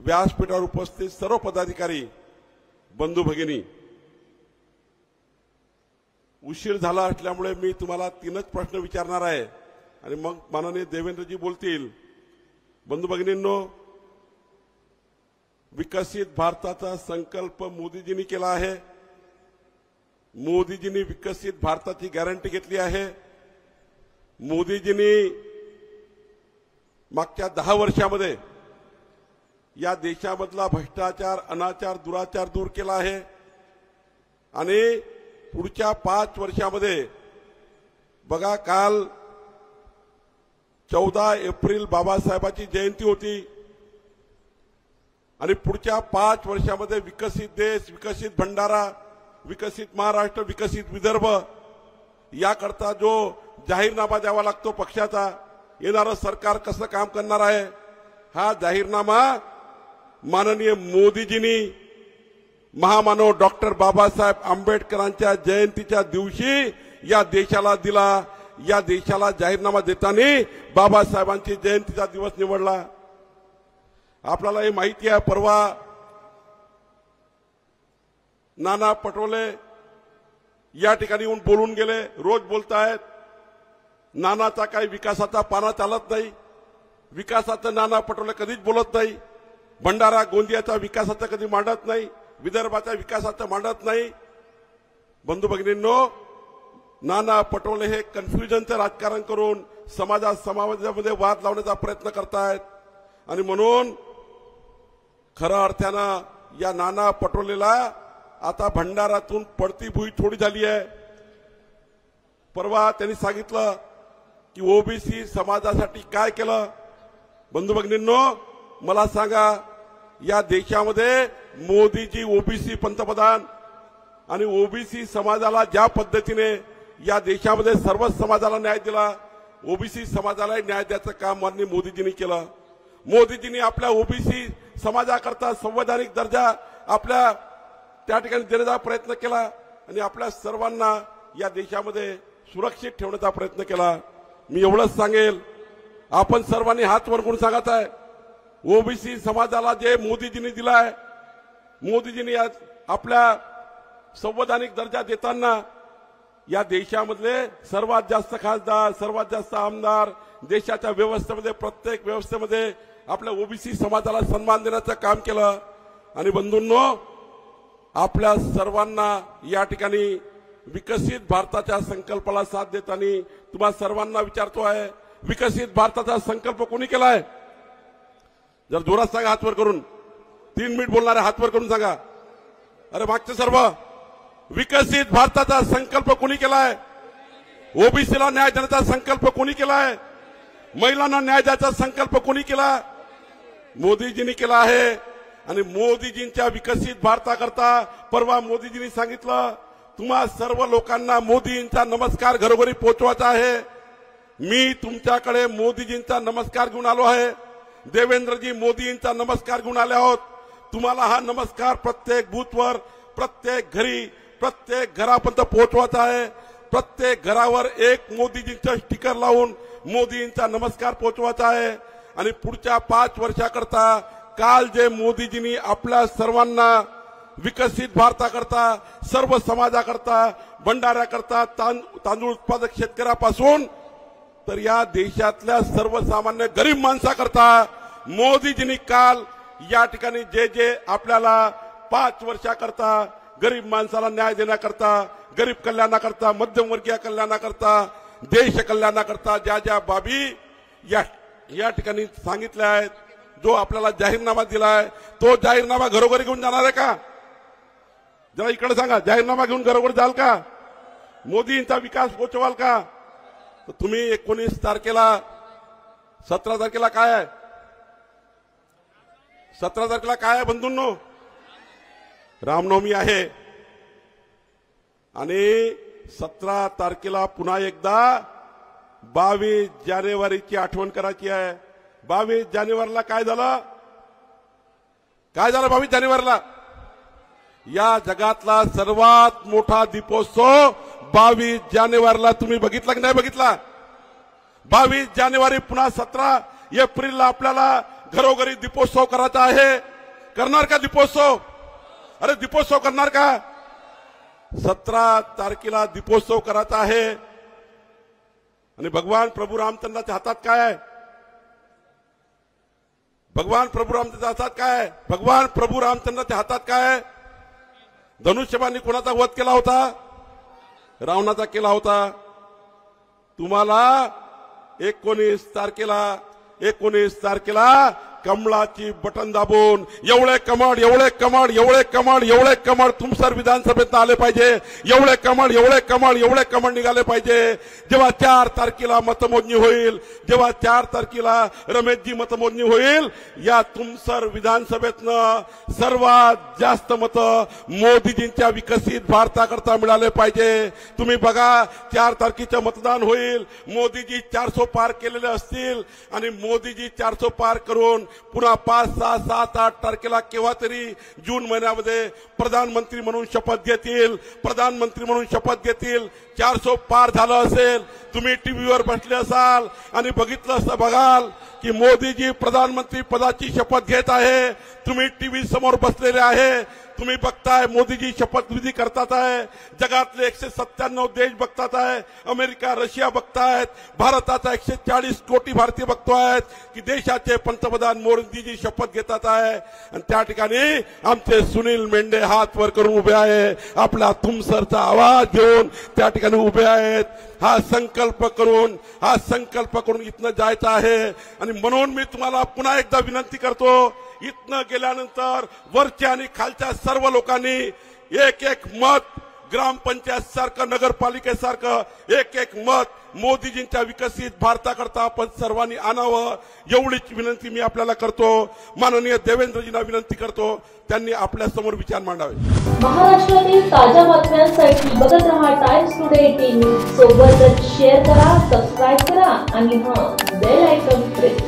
व्यासपीठावर उपस्थित सर्व पदाधिकारी बंधू भगिनी, उशीर झाला असल्यामुळे मी तुम्हाला तीनच प्रश्न विचारणार आहे आणि मग माननीय देवेंद्रजी बोलतील। बंधू भगिनींनो, विकसित भारताचा संकल्प मोदीजींनी केला आहे। मोदीजींनी विकसित भारताची गॅरंटी घेतली आहे। मोदीजींनी मागच्या 10 वर्षामध्ये या देशामधला भ्रष्टाचार, अनाचार, दुराचार दूर केला आहे आणि पुढच्या 5 वर्षामध्ये बघा, काल 14 एप्रिल बाबासाहेबांची जयंती होती आणि पुढच्या 5 वर्षामध्ये विकसित देश, विकसित भंडारा, विकसित महाराष्ट्र, विकसित विदर्भ याकरता जो जाहीरनामा द्यावा लागतो पक्षाचा, येणारं सरकार कसं काम करणार आहे, हा जाहीरनामा माननीय मोदीजींनी महामानव डॉक्टर बाबासाहेब आंबेडकरांच्या जयंतीच्या दिवशी या देशाला दिला। या देशाला जाहीरनामा देताना बाबासाहेबांची जयंतीचा दिवस निवडला। आपल्याला हे माहिती आहे, परवा नाना पटोले या ठिकाणी येऊन बोलून गेले, रोज बोलतायत। नानाचा काही विकासाचा पाना चालत नाही, विकासाचं नाना पटोले कधीच बोलत नाही। भंडारा गोंदियाचा विकासाचा कधी मांडत नाही, विदर्भाच्या विकासाचं मांडत नाही। बंधू भगिनींनो, नाना पटोले हे कन्फ्युजनचं राजकारण करून समाजामध्ये वाद लावण्याचा प्रयत्न करतायत आणि म्हणून खऱ्या अर्थानं या नाना पटोलेला आता भंडारातून पडती भुई थोडी झाली आहे। परवा त्यांनी सांगितलं की ओबीसी समाजासाठी काय केलं। बंधू भगिनींनो, मला सांगा, या देशामध्ये मोदीजी ओबीसी पंतप्रधान आणि ओबीसी समाजाला ज्या पद्धतीने या देशामध्ये सर्व समाजाला न्याय दिला, ओबीसी समाजाला न्याय द्यायचं काम माननीय मोदीजींनी केलं। मोदीजींनी आपल्या ओबीसी समाजाकरता संवैधानिक दर्जा आपल्या त्या ठिकाणी देण्याचा प्रयत्न केला आणि आपल्या सर्वांना या देशामध्ये सुरक्षित ठेवण्याचा प्रयत्न केला। मी एवढंच सांगेल, आपण सर्वांनी हात वर करून सांगत आहे, ओबीसी समाजाला जे मोदीजींनी दिलाय, मोदीजींनी आपल्या संवैधानिक दर्जा देताना या देशामधले सर्वात जास्त खासदार, सर्वात जास्त आमदार, देशाच्या व्यवस्थेमध्ये प्रत्येक व्यवस्थेमध्ये आपल्या ओबीसी समाजाला सन्मान देण्याचं काम केलं। आणि बंधूंनो, आपल्या सर्वांना या ठिकाणी विकसित भारताच्या संकल्पाला साथ देताना तुम्हा सर्वांना विचारतो आहे, विकसित भारताचा संकल्प कोणी केलाय? जर जोरात सांगा, हात वर करून। 3 मिनिट बोलणारे हात वर करून सांगा। अरे मागचे सर्व, विकसित भारताचा संकल्प कोणी केलाय? ओबीसीला न्याय देण्याचा संकल्प कोणी केलाय? महिलांना न्याय द्यायचा संकल्प कोणी केला? मोदीजींनी केला आहे। आणि मोदीजींच्या विकसित भारताकरता परवा मोदीजींनी सांगितलं, तुम्हा सर्व लोकांना मोदींचा नमस्कार घरोघरी पोहोचवायचा आहे। मी तुमच्याकडे मोदीजींचा नमस्कार घेऊन आलो आहे। देवेंद्रजी मोदींचा नमस्कार घेऊन आले आहोत। तुम्हाला हा नमस्कार प्रत्येक बूथवर, प्रत्येक घरी, प्रत्येक घरापर्यंत पोहोचवायचा आहे। प्रत्येक घरावर एक मोदीजींचं स्टिकर लावून मोदींचा नमस्कार पोहोचवायचा आहे। आणि पुढच्या 5 वर्षाकरता काल जे मोदीजींनी आपल्या सर्वांना विकसित भारताकरता, सर्व समाजाकरता, भंडाऱ्याकरता, तांदूळ उत्पादक शेतकऱ्यापासून तर या देशातल्या सर्वसामान्य गरीब माणसाकरता मोदीजींनी काल या ठिकाणी जे आपल्याला 5 वर्षाकरता गरीब माणसाला न्याय देण्याकरता, गरीब कल्याणाकरता, मध्यमवर्गीय कल्याणाकरता, देश कल्याणाकरता ज्या ज्या बाबी या ठिकाणी सांगितल्या आहेत, जो आपल्याला जाहीरनामा दिलाय, तो जाहीरनामा घरोघरी घेऊन जाणार आहे का? जरा इकडे सांगा, जाहीरनामा घेऊन घरोघरी जाल का? मोदींचा विकास पोहोचवाल का? तर तुम्ही 19 तारखेला, 17 तारखेला काय आहे? 17 तारखेला काय आहे बंधूंनो? रामनवमी आहे। आणि 17 तारखेला पुन्हा एकदा 22 जानेवारीची आठवण करायची आहे। 22 जानेवारीला काय झालं? काय झालं 22 जानेवारीला? या जगातला सर्वात मोठा दीपोत्सव 22 जानेवारीला तुम्ही बघितला की नाही बघितला? 22 जानेवारी पुन्हा 17 एप्रिलला आपल्याला घरोघरी दीपोत्सव करायचा आहे। करणार का दीपोत्सव? अरे दीपोत्सव करणार का? 17 तारखेला दीपोत्सव करायचा आहे आणि भगवान प्रभू रामचंद्राच्या हातात काय आहे? भगवान प्रभू रामचंद्राच्या हातात काय आहे? भगवान प्रभू रामचंद्राच्या हातात काय आहे? धनुष्यबाणी कोणाचा वध केला होता? रावणाचा केला होता. तुम्हाला 19 तारखेला कमळाची बटन दाबून एवढे कमळ तुमसर विधानसभेत आले पाहिजे. एवढे कमळ निघाले पाहिजे. जेव्हा 4 तारखेला मतमोजणी होईल, जेव्हा 4 तारखेला रमेशजी मतमोजणी होईल, या तुमसर विधानसभेतनं सर्वात जास्त मतं मोदीजींच्या विकसित भारताकरता मिळाले पाहिजे. तुम्ही बघा 4 तारखेचं मतदान होईल, मोदीजी 400 पार केलेले असतील आणि मोदीजी 400 पार करून पुन्हा 5, 6, 7, 8 तारखेला केव्हा तरी जून महिन्यामध्ये प्रधानमंत्री म्हणून शपथ घेतील. 400 पार झालं असेल. तुम्ही टीव्हीवर बसले असाल आणि बघितलं असं बघाल की मोदीजी प्रधानमंत्री पदाची शपथ घेत आहे. तुम्ही टीव्ही समोर बसलेले आहे, तुम्ही बघताय मोदीजी शपथविधी करतात आहे. जगातले 197 देश बघतात आहे. अमेरिका, रशिया बघतायत. भारताचा 140 कोटी भारतीय बघतोय की देशाचे पंतप्रधान मोदीजी शपथ घेतात आहे. आणि त्या ठिकाणी आमचे सुनील मेंढे हात वर करून उभे आहे. आपला तुमसरचा आवाज घेऊन त्या ठिकाणी उभे आहेत. हा संकल्प करून इथनं जायचं आहे. आणि म्हणून मी तुम्हाला पुन्हा एकदा विनंती करतो, इथनं गेल्यानंतर वरच्या आणि खालच्या सर्व लोकांनी एक मत, ग्रामपंचायत सारखं, नगरपालिकेसारखं एक मत मोदीजींच्या विकसित भारताकरता आपण सर्वांनी आणावं, एवढीच विनंती मी आपल्याला करतो. माननीय देवेंद्रजींना विनंती करतो, त्यांनी आपल्या समोर विचार मांडावे. महाराष्ट्रातील ताज्या बातम्यांसाठी बघत रहा टाइम्स टुडे 18 न्यूज. सोबतच शेअर करा, सबस्क्राईब करा आणि बेल आयकॉन प्रेस